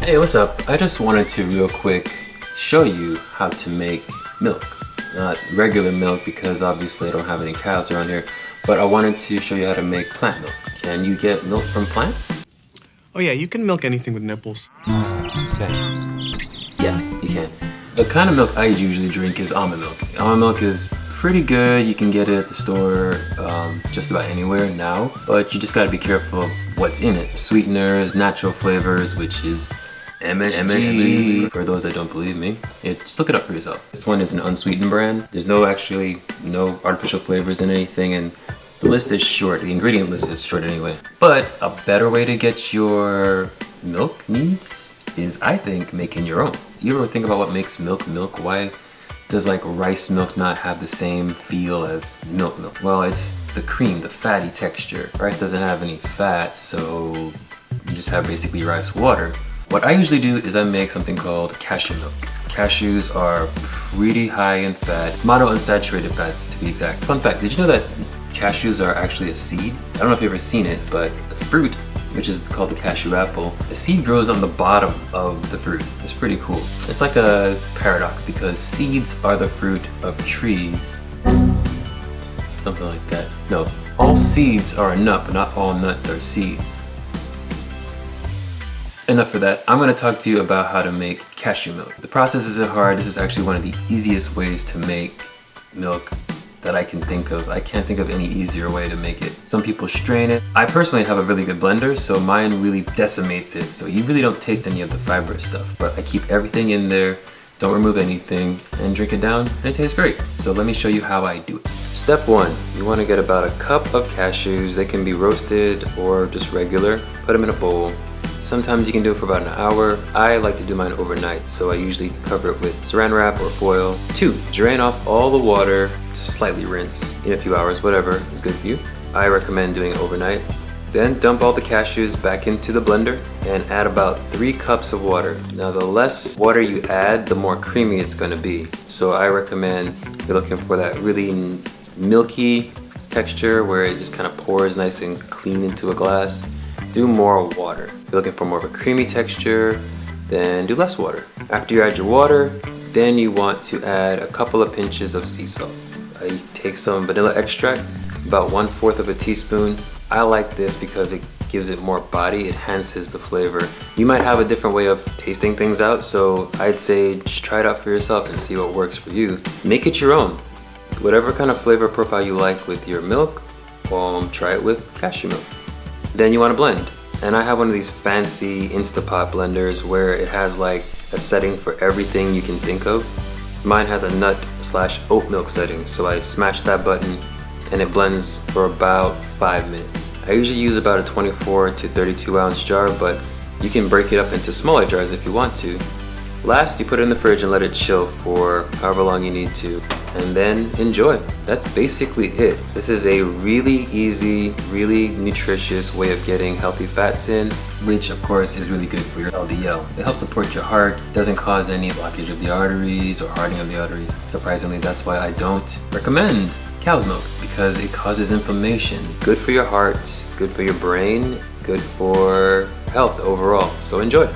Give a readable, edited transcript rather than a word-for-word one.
Hey, what's up? I just wanted to real quick show you how to make milk. Not regular milk because obviously I don't have any cows around here, but I wanted to show you how to make plant milk. Can you get milk from plants? Oh yeah, you can milk anything with nipples. Okay. Yeah, you can. The kind of milk I usually drink is almond milk. Almond milk is pretty good. You can get it at the store just about anywhere now, but you just gotta be careful of what's in it. Sweeteners, natural flavors, which is MSG. For those that don't believe me, just look it up for yourself. This one is an unsweetened brand. There's no artificial flavors in anything, and the list is short. The ingredient list is short anyway. But a better way to get your milk needs is, I think, making your own. Do you ever think about what makes milk milk? Why does like rice milk not have the same feel as milk milk? Well, it's the cream, the fatty texture. Rice doesn't have any fat, so you just have basically rice water. What I usually do is I make something called cashew milk. Cashews are pretty high in fat, monounsaturated fats to be exact. Fun fact, did you know that cashews are actually a seed? I don't know if you've ever seen it, but the fruit, which is called the cashew apple, the seed grows on the bottom of the fruit. It's pretty cool. It's like a paradox because seeds are the fruit of trees. Something like that. No, all seeds are a nut, but not all nuts are seeds. Enough for that. I'm going to talk to you about how to make cashew milk. The process isn't hard. This is actually one of the easiest ways to make milk that I can think of. I can't think of any easier way to make it. Some people strain it. I personally have a really good blender, so mine really decimates it. So you really don't taste any of the fibrous stuff, but I keep everything in there, don't remove anything, and drink it down, and it tastes great. So let me show you how I do it. Step one, you want to get about a cup of cashews. They can be roasted or just regular. Put them in a bowl. Sometimes you can do it for about an hour. I like to do mine overnight, so I usually cover it with saran wrap or foil. 2, drain off all the water, just slightly rinse in a few hours, whatever is good for you. I recommend doing it overnight. Then dump all the cashews back into the blender and add about 3 cups of water. Now the less water you add, the more creamy it's going to be. So I recommend you're looking for that really milky texture where it just kind of pours nice and clean into a glass. Do more water. If you're looking for more of a creamy texture, then do less water. After you add your water, then you want to add a couple of pinches of sea salt. You take some vanilla extract, about 1/4 of a teaspoon. I like this because it gives it more body, it enhances the flavor. You might have a different way of tasting things out, so I'd say just try it out for yourself and see what works for you. Make it your own. Whatever kind of flavor profile you like with your milk, try it with cashew milk. Then you want to blend. And I have one of these fancy Instapot blenders where it has like a setting for everything you can think of. Mine has a nut/oat milk setting, so I smash that button and it blends for about 5 minutes. I usually use about a 24 to 32 ounce jar, but you can break it up into smaller jars if you want to. Last, you put it in the fridge and let it chill for however long you need to, and then enjoy. That's basically it. This is a really easy, really nutritious way of getting healthy fats in, which of course is really good for your LDL. It helps support your heart, doesn't cause any blockage of the arteries or hardening of the arteries. Surprisingly, that's why I don't recommend cow's milk, because it causes inflammation. Good for your heart, good for your brain, good for health overall. So enjoy.